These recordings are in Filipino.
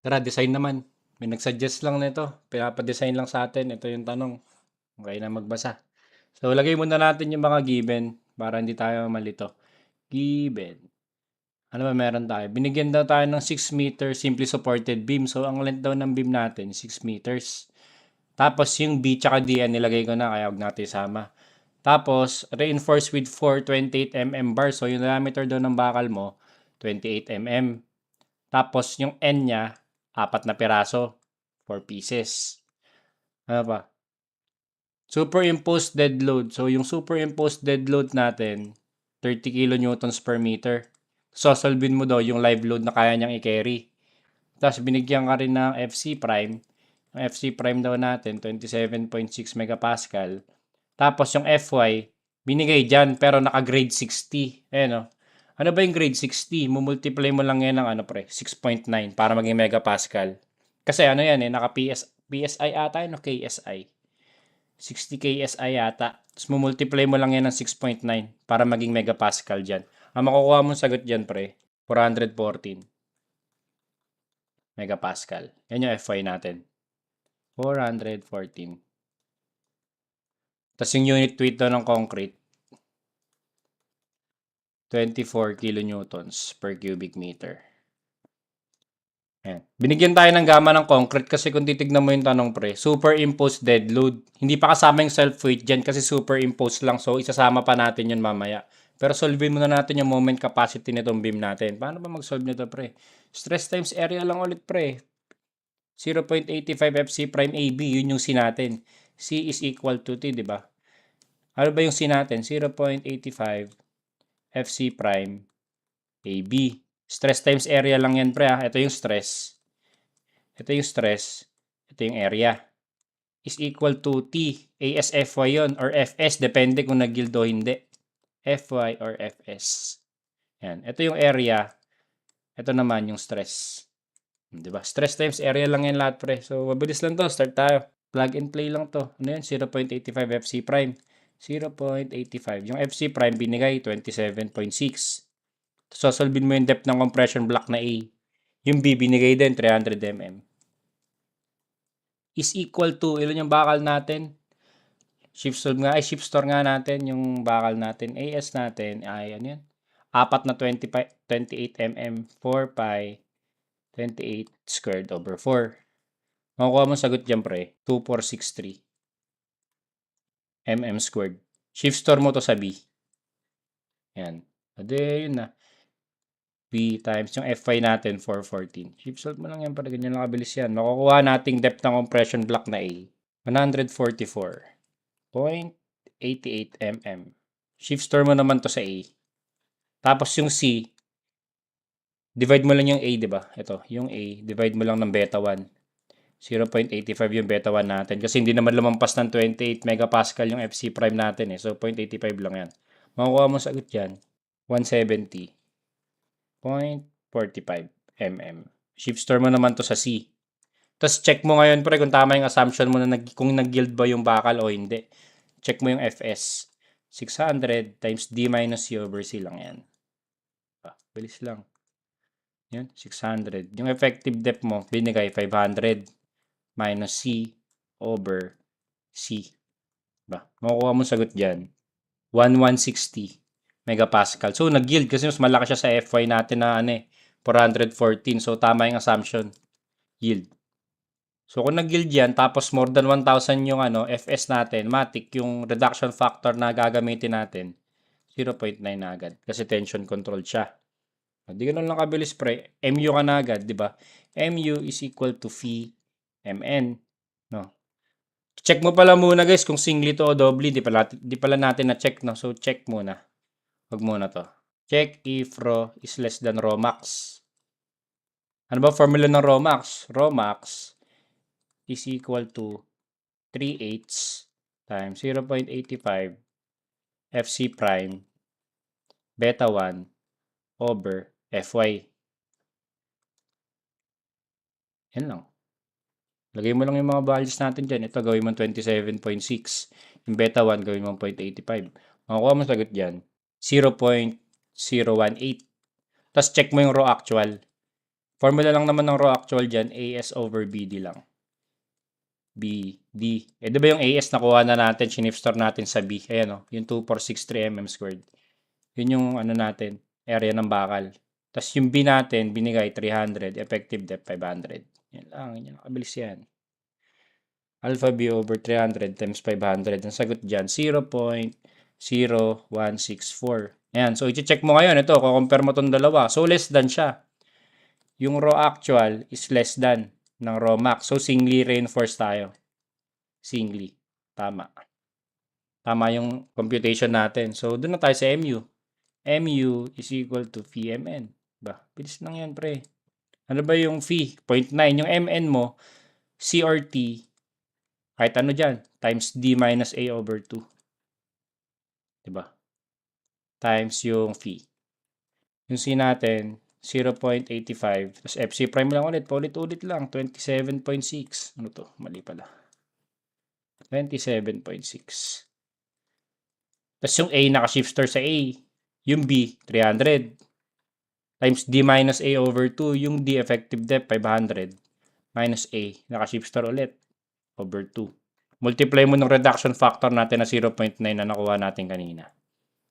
Tara, design naman. May nagsuggest lang nito. Pinapa-design lang sa atin. Ito yung tanong. Okay na magbasa. So, lagay muna natin yung mga given para hindi tayo malito. Given. Ano ba meron tayo? Binigyan daw tayo ng 6 meter simply supported beam. So, ang length daw ng beam natin, 6 meters. Tapos, yung B tsaka D, nilagay ko na kaya huwag natin isama. Tapos, reinforced with 4 28 mm bar. So, yung diameter daw ng bakal mo, 28 mm. Tapos, yung N niya, 4 na piraso. 4 pieces. Ano pa? Superimposed dead load. So, yung superimposed dead load natin, 30 kilonewtons per meter. Sosolvin mo daw yung live load na kaya niyang i-carry. Tapos, binigyan ka rin ng FC prime. Ang FC prime daw natin, 27.6 megapascal. Tapos, yung FY, binigay dyan, pero naka-grade 60. Ayan o. Ano ba yung grade 60? Mumultiply mo lang yan ng 6.9 para maging megapascal. Kasi ano yan PSI ata yun o KSI. 60 KSI yata. Tapos mumultiply mo lang yan ng 6.9 para maging megapascal dyan. Ang makukuha mong sagot dyan, pre, 414 megapascal. Yan yung FY natin. 414. Tapos yung unit weight daw ng concrete, 24 kilonewtons per cubic meter. Ayan. Binigyan tayo ng gamma ng concrete kasi kung titignan mo yung tanong pre, superimposed dead load. Hindi pa kasama yung self-weight dyan kasi superimposed lang. So, isasama pa natin yun mamaya. Pero solvein muna natin yung moment capacity nitong beam natin. Paano ba mag-solve nito pre? Stress times area lang ulit pre. 0.85 FC prime AB, yun yung C natin. C is equal to T, di ba? Ano ba yung C natin? 0.85 FC prime AB. Stress times area lang yan pre. Ito yung stress. Ito yung stress. Ito yung area. Is equal to T. ASFY yun. Or FS. Depende kung nag-yield o hindi. FY or FS. Yan. Ito yung area. Ito naman yung stress. Diba? Stress times area lang yan lahat pre. So, mabilis lang to. Start tayo. Plug and play lang to. Ano yan? 0.85 FC prime. 0.85. Yung FC prime binigay 27.6. So, solvein mo yung depth ng compression block na A. Yung B, binigay din 300 mm. Is equal to, ilan yung bakal natin? Shift store nga natin yung bakal natin. AS natin ay, ano yan? 4 na 28 mm, 4 pi, 28 squared over 4. Makukuha mo sagot dyan, pre. 2463 mm squared. Shift store mo to sa B. Yan. Ade, yun na. B times yung Fy natin, 414. Shift solve mo lang yan para ganyan lang kabilis yan. Makukuha nating depth ng compression block na A. 144.88 mm. Shift store mo naman to sa A. Tapos yung C, divide mo lang yung A, di ba? Ito, yung A, divide mo lang ng beta 1. 0.85 yung beta 1 natin. Kasi hindi naman lumampas ng 28 megapascal yung FC prime natin eh. So, 0.85 lang yan. Makukuha mo sagot dyan, 170.45 mm. Shift store mo naman to sa C. Tapos check mo ngayon pre kung tama yung assumption mo na kung nag-yield ba yung bakal o hindi. Check mo yung FS. 600 times D minus C over C lang yan. Bilis lang. Yan, 600. Yung effective depth mo, binigay 500 minus C over C. Makukuha mo sagot dyan, 1160 megapascal. So, nag-yield kasi mas malaki siya sa FY natin na 414. So, tama yung assumption. Yield. So, kung nag-yield yan, tapos more than 1,000 yung FS natin, matik, yung reduction factor na gagamitin natin, 0.9 na agad. Kasi tension control siya. Hindi ganun lang kabilis pre. MU ka na agad, di ba? MU is equal to Phi MN. No? Check mo pala muna guys kung singly to o doubly. Di pala natin na-check. No? So, check muna. Wag muna to. Check if rho is less than rho max. Ano ba formula ng rho max? Rho max is equal to 3/8 times 0.85 FC prime beta 1 over Fy. Yan lang. Lagay mo lang yung mga values natin dyan. Ito gawin mo 27.6. Yung beta 1 gawin mo 0.85. Makukuha mo sagot dyan, 0.018. Tapos check mo yung rho actual. Formula lang naman ng raw actual dyan, AS over BD lang. BD. Di ba yung AS nakuha na natin, shift store natin sa B. Ayan o, yung 2463 mm squared. Yun yung ano natin, area ng bakal. Tapos yung B natin, binigay 300, effective depth 500. Yan lang, yan nakabilis yan. Alpha B over 300 times 500. Ang sagot dyan, 0.0164. Ayan, so i-check mo ngayon. Ito, kukompare mo itong dalawa. So, less than siya. Yung raw actual is less than ng raw max. So, singly reinforced tayo. Singly. Tama. Tama yung computation natin. So, doon na tayo sa MU. MU is equal to VMN. Ba, bilis lang yan, pre. Ano ba yung phi? 0.9. Yung MN mo, C or T, kahit ano dyan, times D minus A over 2. Diba? Times yung phi. Yung C natin, 0.85. Tapos FC prime lang ulit. Paulit-ulit lang. 27.6. Ano to? Mali pala. 27.6. Tapos yung A, naka-shifter sa A. Yung B, 300. Times D minus A over 2. Yung D, effective depth, 500. Minus A, naka-shifter ulit. Over 2. Multiply mo ng reduction factor natin na 0.9 na nakuha natin kanina.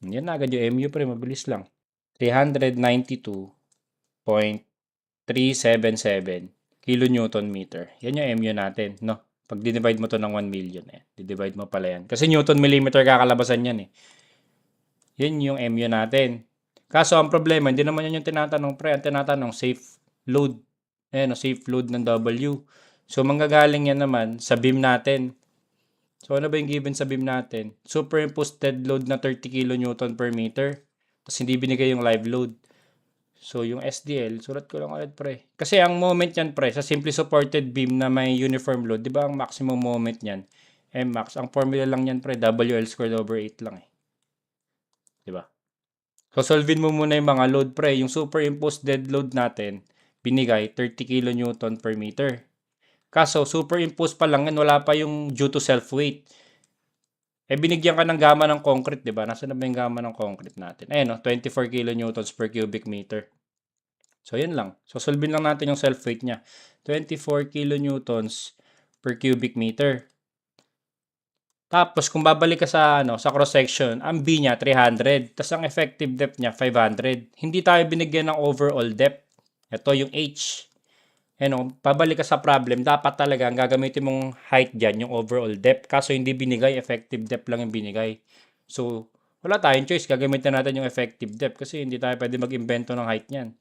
Yan na agad yung MU, pre. Mabilis lang. 392.377 kilonewton meter. Yan yung MU natin, no? Pag dinivide mo to ng 1 million, didivide mo pala yan. Kasi newton millimeter kakalabasan yan, eh. Yan yung MU natin. Kaso, ang problema, hindi naman yan yung tinatanong, pre. Ang tinatanong, safe load. Ayan, safe load ng W. So, manggagaling yan naman sa beam natin. So, ano ba yung given sa beam natin? Superimposed dead load na 30 kilonewton per meter. Tapos, hindi binigay yung live load. So, yung SDL, sulat ko lang ulit, pre. Kasi ang moment yan, pre, sa simply supported beam na may uniform load, di ba ang maximum moment yan? Max. Ang formula lang yan, pre, WL squared over 8 lang, eh. Di ba? So, solvein mo muna yung mga load, pre. Yung superimposed dead load natin, binigay 30 kilonewton per meter. Kaso, superimposed pa lang yan, wala pa yung due to self-weight. Binigyan ka ng gamma ng concrete, di ba? Nasaan na ba yung gamma ng concrete natin? Ayan, no? 24 kilonewtons per cubic meter. So, yan lang. So, solvein lang natin yung self-weight niya. 24 kilonewtons per cubic meter. Tapos, kung babalik ka sa, sa cross-section, ang B niya, 300. Tapos, ang effective depth niya, 500. Hindi tayo binigyan ng overall depth. Ito yung H. Pabalik ka sa problem, dapat talaga ang gagamitin mong height dyan, yung overall depth. Kaso, hindi binigay, effective depth lang yung binigay. So, wala tayong choice. Gagamitin natin yung effective depth kasi hindi tayo pwede mag-invento ng height niyan.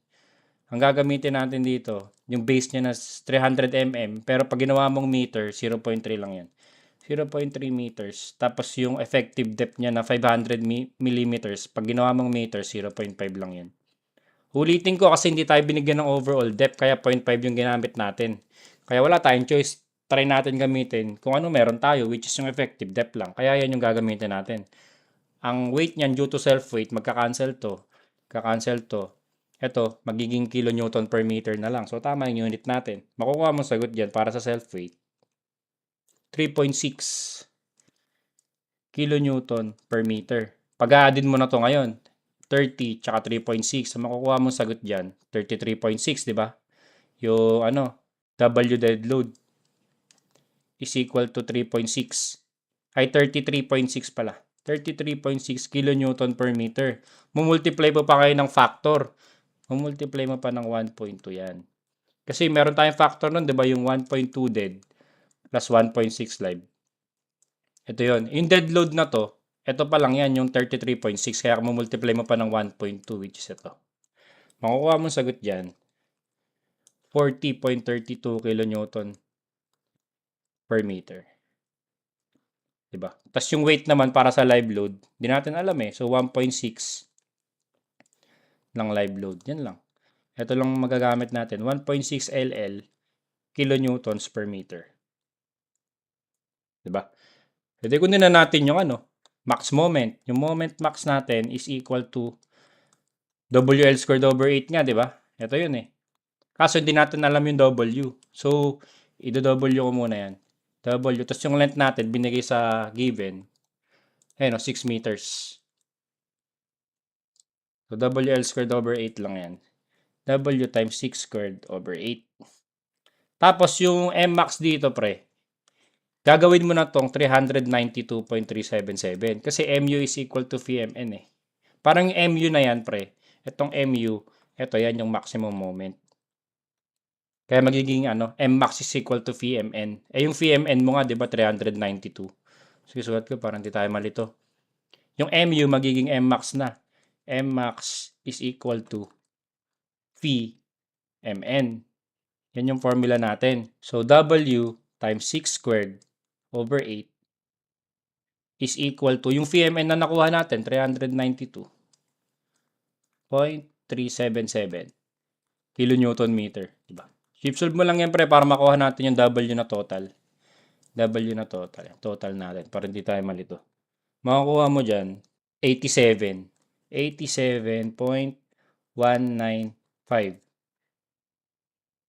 Ang gagamitin natin dito, yung base niya na 300 mm, pero pag ginawa mong meter, 0.3 lang yan. 0.3 meters. Tapos yung effective depth niya na 500 millimeters, pag ginawa mong meter, 0.5 lang yan. Ulitin ko kasi hindi tayo binigyan ng overall depth, kaya 0.5 yung ginamit natin. Kaya wala tayong choice. Try natin gamitin kung ano meron tayo, which is yung effective depth lang. Kaya yan yung gagamitin natin. Ang weight niyan due to self-weight, magka-cancel to. Kaka-cancel to. Ito, magiging kilonewton per meter na lang. So, tama yung unit natin. Makukuha mo sagot dyan para sa self-weight. 3.6 kilonewton per meter. Pag-a-addin mo na to ngayon, 30 tsaka 3.6. So, makukuha mo sagot dyan, 33.6, di ba? Yung, W dead load is equal to 3.6. Ay, 33.6 pala. 33.6 kilonewton per meter. Mumultiply pa kayo ng factor. Mumultiply mo pa ng 1.2 yan. Kasi meron tayong factor nun, di ba? Yung 1.2 dead plus 1.6 live. Ito yon. Yung dead load na to, ito pa lang yan, yung 33.6. Kaya mumultiply mo pa ng 1.2, which is ito. Makukuha mong sagot dyan, 40.32 kilonewton per meter. Diba? Tapos yung weight naman para sa live load, di natin alam eh. So, 1.6 ng live load. Yan lang. Ito lang magagamit natin. 1.6 LL kilonewtons per meter. Diba? Pwede kunin na natin yung max moment. Yung moment max natin is equal to WL squared over 8 nga, diba? Ito yun eh. Kaso hindi natin alam yung W. So, i-W ko muna yan. W. Tapos yung length natin, binigay sa given. 6 meters. So, WL squared over 8 lang yan. W times 6 squared over 8. Tapos yung Mmax dito, pre, gagawin mo na tong 392.377 kasi MU is equal to VMN eh. Parang yung MU na yan, pre. Itong MU, ito yan yung maximum moment. Kaya magiging Mmax is equal to VMN. Eh yung VMN mo nga, di ba, 392. Sige, sulat ko, parang di tayo malito. Yung MU magiging Mmax na. Mmax is equal to VMN. Yan yung formula natin. So, W times 6 squared over 8 is equal to, yung VMN na nakuha natin, 392.377 kilonewton meter. Diba? Shift solve mo lang yan, pre, para makuha natin yung W na total. W na total. Total natin, para hindi tayo malito. Makakuha mo dyan, 87. 87.195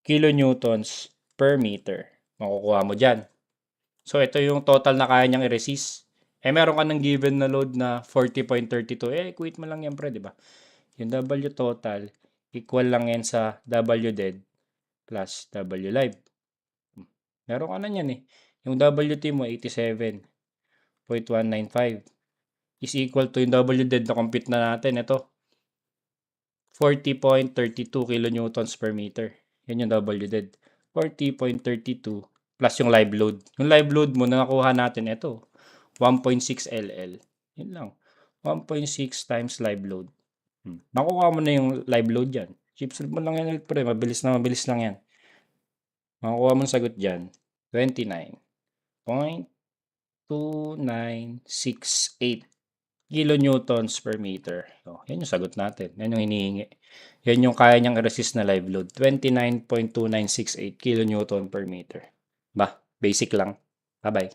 kilonewtons per meter. Makukuha mo dyan. So, ito yung total na kaya niyang i-resist. Eh, meron ka ng given na load na 40.32. Eh, equate mo lang yan, pre, di ba? Yung W total, equal lang yan sa W dead plus W live. Meron ka na yan eh. Yung WT mo, 87.195 is equal to yung W dead na compute na natin. Ito, 40.32 kilonewtons per meter. Yan yung W dead. 40.32 plus yung live load. Yung live load mo na nakuha natin, ito, 1.6 LL. Yun lang. 1.6 times live load. Makukuha mo na yung live load dyan. Chip solve mo lang yan, pre. Mabilis lang yan. Makukuha mo ng sagot dyan. 29.2968 kilonewtons per meter. So, yan yung sagot natin. Yan yung hinihingi. Yan yung kaya niyang resist na live load. 29.2968 kilonewton per meter. Basic lang. Bye-bye.